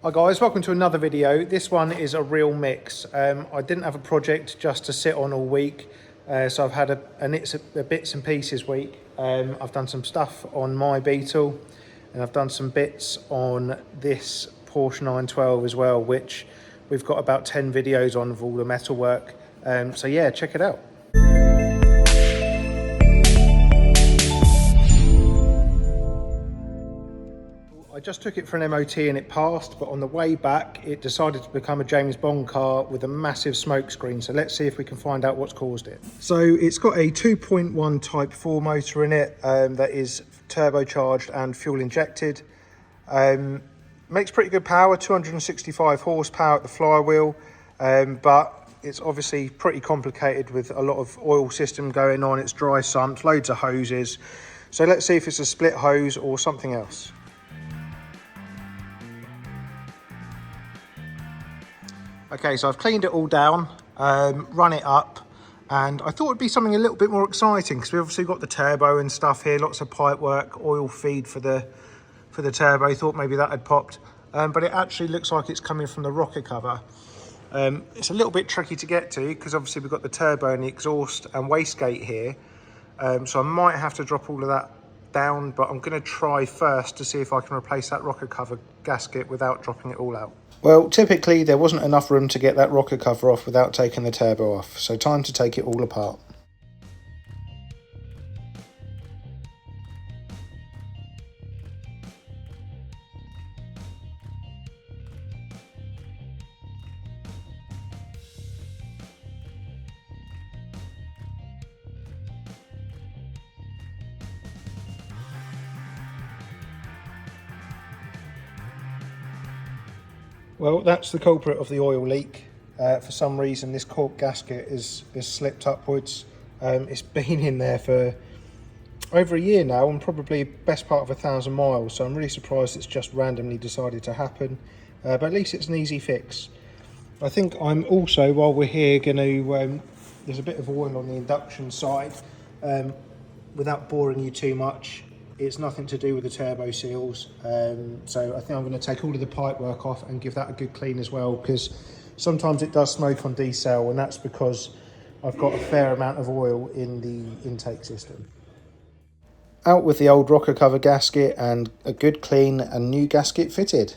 Hi guys, welcome to another video. This one is a real mix. I didn't have a project just to sit on all week, so I've had a bits and pieces week. I've done some stuff on my Beetle, and I've done some bits on this Porsche 912 as well, which we've got about 10 videos on of all the metal work. So yeah, check it out. I just took it for an MOT and it passed, but on the way back it decided to become a James Bond car with a massive smoke screen. So let's see if we can find out what's caused it. So it's got a 2.1 Type 4 motor in it that is turbocharged and fuel injected. Makes pretty good power, 265 horsepower at the flywheel, but it's obviously pretty complicated with a lot of oil system going on. It's dry sumps, loads of hoses. So let's see if it's a split hose or something else. Okay, so I've cleaned it all down, run it up, and I thought it'd be something a little bit more exciting because we've obviously got the turbo and stuff here, lots of pipe work, oil feed for the turbo. Thought maybe that had popped, but it actually looks like it's coming from the rocker cover. It's a little bit tricky to get to because obviously we've got the turbo and the exhaust and wastegate here, so I might have to drop all of that down, but I'm going to try first to see if I can replace that rocker cover gasket without dropping it all out. Well, typically there wasn't enough room to get that rocker cover off without taking the turbo off, so time to take it all apart. Well, that's the culprit of the oil leak. For some reason, this cork gasket is slipped upwards. It's been in there for over a year now and probably best part of 1,000 miles. So I'm really surprised it's just randomly decided to happen. But at least it's an easy fix. I think I'm also, while we're here, going to, there's a bit of oil on the induction side. Without boring you too much, it's nothing to do with the turbo seals, so I think I'm going to take all of the pipe work off and give that a good clean as well, because sometimes it does smoke on decel, and that's because I've got a fair amount of oil in the intake system. Out with the old rocker cover gasket and a good clean and new gasket fitted.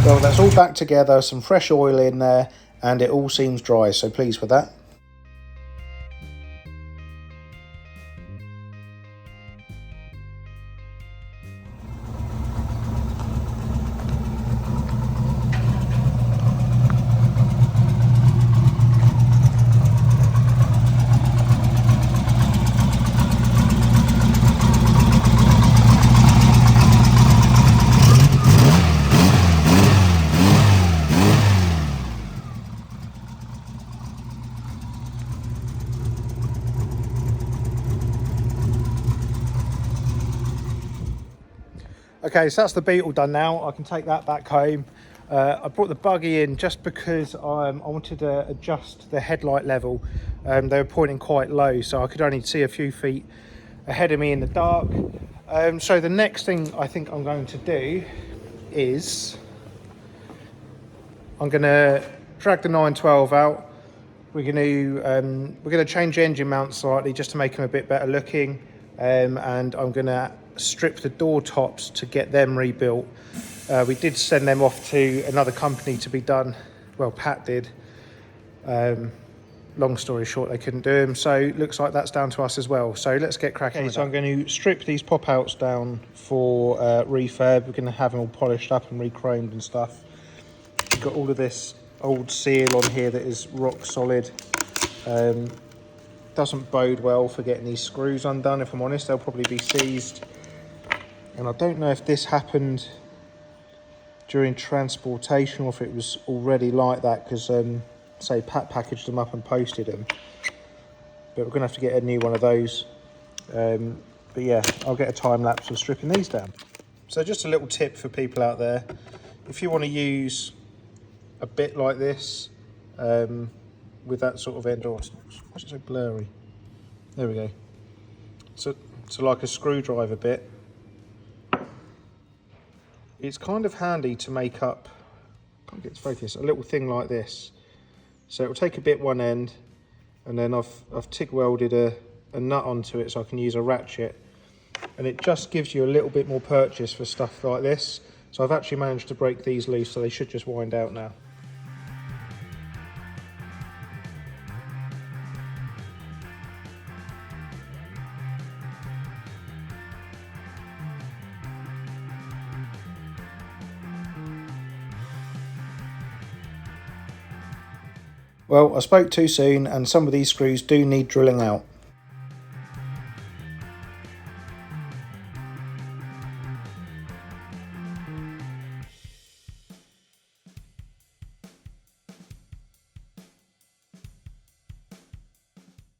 Well, that's all back together, some fresh oil in there, and it all seems dry, so pleased with that. Okay, so that's the Beetle done now. I can take that back home. I brought the buggy in just because I wanted to adjust the headlight level. They were pointing quite low, so I could only see a few feet ahead of me in the dark. So the next thing I think I'm going to do is I'm going to drag the 912 out, we're going to change the engine mount slightly just to make them a bit better looking, and I'm going to strip the door tops to get them rebuilt. We did send them off to another company to be done. Well, Pat did. Long story short, they couldn't do them, so looks like that's down to us as well. So let's get cracking. Okay, so I'm going to strip these pop-outs down for refurb. We're going to have them all polished up and re-chromed and stuff. We've got all of this old seal on here that is rock solid. Doesn't bode well for getting these screws undone, if I'm honest. They'll probably be seized. And I don't know if this happened during transportation or if it was already like that, because say Pat packaged them up and posted them, but we're gonna have to get a new one of those. But yeah, I'll get a time lapse of stripping these down. So just a little tip for people out there, if you want to use a bit like this with that sort of end, or why is it so blurry? There we go. So like a screwdriver bit, it's kind of handy to make up, can't get to focus, a little thing like this. So it will take a bit one end, and then I've TIG welded a nut onto it so I can use a ratchet, and it just gives you a little bit more purchase for stuff like this. So I've actually managed to break these loose, so they should just wind out now. Well, I spoke too soon, and some of these screws do need drilling out.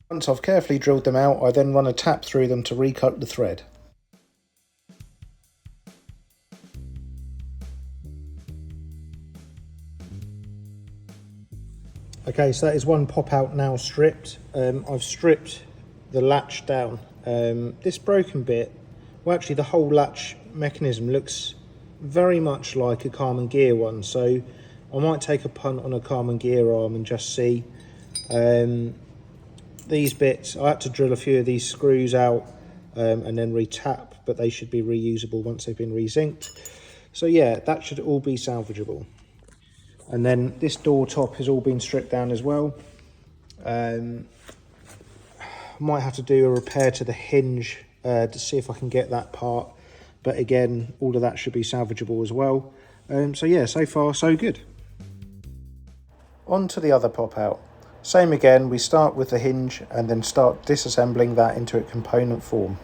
Once I've carefully drilled them out, I then run a tap through them to recut the thread. Okay, so that is one pop out now stripped. I've stripped the latch down. This broken bit, well actually the whole latch mechanism looks very much like a Carman gear one, so I might take a punt on a Carman gear arm and just see. These bits, I had to drill a few of these screws out and then re-tap, but they should be reusable once they've been re-zinced. So yeah, that should all be salvageable. And then this door top has all been stripped down as well. Might have to do a repair to the hinge to see if I can get that part. But again, all of that should be salvageable as well. So yeah, so far so good. On to the other pop out. Same again, we start with the hinge and then start disassembling that into a component form.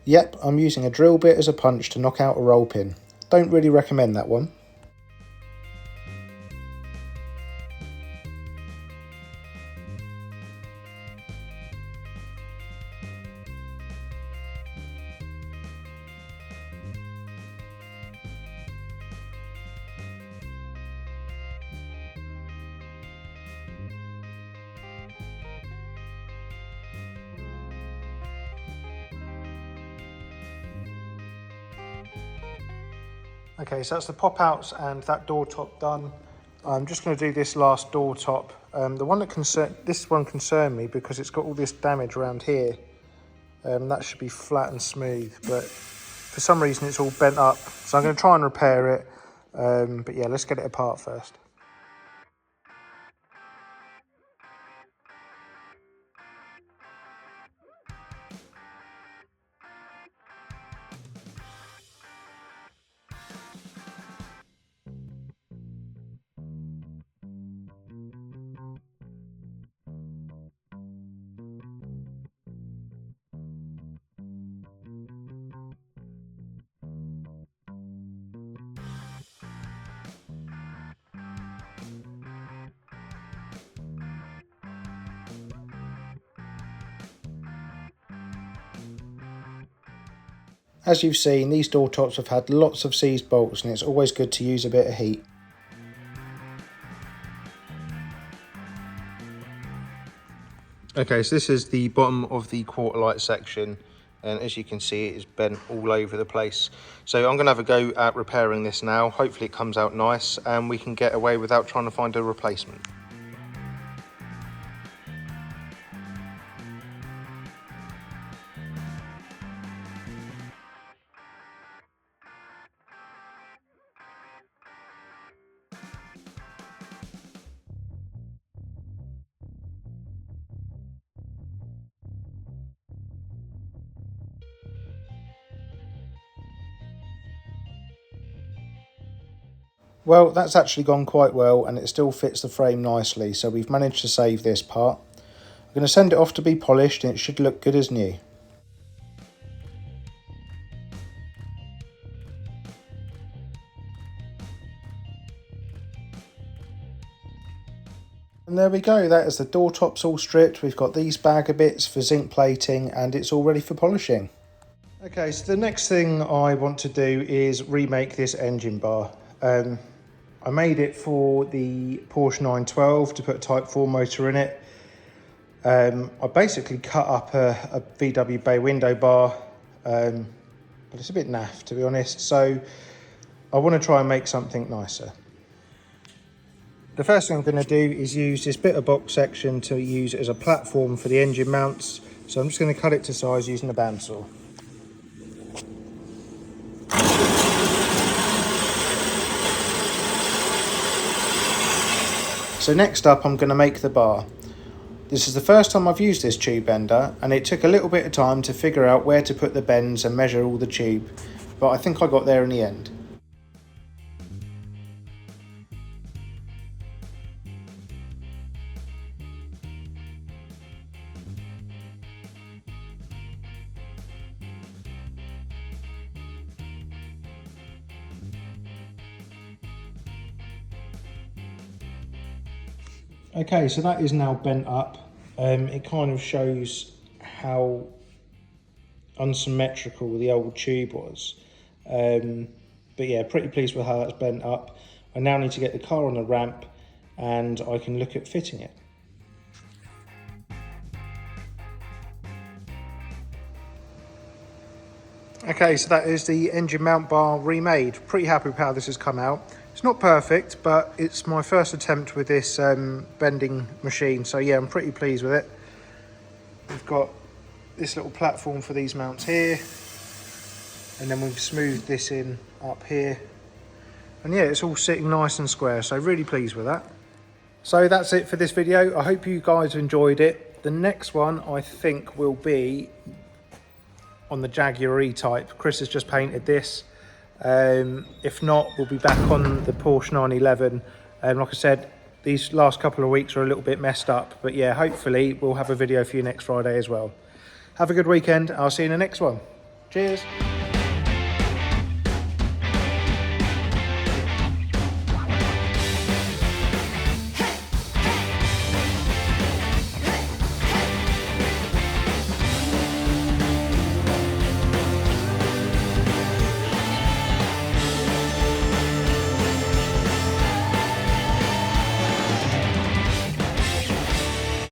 Yep, I'm using a drill bit as a punch to knock out a roll pin. Don't really recommend that one. Okay, so that's the pop outs and that door top done. I'm just going to do this last door top. The one that this one concerned me because it's got all this damage around here. That should be flat and smooth, but for some reason it's all bent up. So I'm going to try and repair it. But yeah, let's get it apart first. As you've seen, these door tops have had lots of seized bolts, and it's always good to use a bit of heat. Okay, so this is the bottom of the quarter light section. and as you can see, it is bent all over the place. So I'm going to have a go at repairing this now. Hopefully it comes out nice and we can get away without trying to find a replacement. Well, that's actually gone quite well and it still fits the frame nicely, so we've managed to save this part. I'm going to send it off to be polished and it should look good as new. And there we go, that is the door tops all stripped. We've got these bagger bits for zinc plating and it's all ready for polishing. Okay, so the next thing I want to do is remake this engine bar. I made it for the Porsche 912 to put a Type 4 motor in it. I basically cut up a VW bay window bar, but it's a bit naff to be honest, so I want to try and make something nicer. The first thing I'm going to do is use this bit of box section to use as a platform for the engine mounts, so I'm just going to cut it to size using a bandsaw. So next up I'm going to make the bar. This is the first time I've used this tube bender and it took a little bit of time to figure out where to put the bends and measure all the tube, but I think I got there in the end. Okay, so that is now bent up. It kind of shows how unsymmetrical the old tube was. But yeah, pretty pleased with how that's bent up. I now need to get the car on the ramp and I can look at fitting it. Okay, so that is the engine mount bar remade. Pretty happy with how this has come out. It's not perfect, but it's my first attempt with this bending machine. So yeah, I'm pretty pleased with it. We've got this little platform for these mounts here. And then we've smoothed this in up here. And yeah, it's all sitting nice and square. So really pleased with that. So that's it for this video. I hope you guys enjoyed it. The next one I think will be on the Jaguar E-Type. Chris has just painted this. If not, we'll be back on the Porsche 911. Like I said, these last couple of weeks are a little bit messed up, but yeah, hopefully we'll have a video for you next Friday as well. Have a good weekend. I'll see you in the next one. Cheers.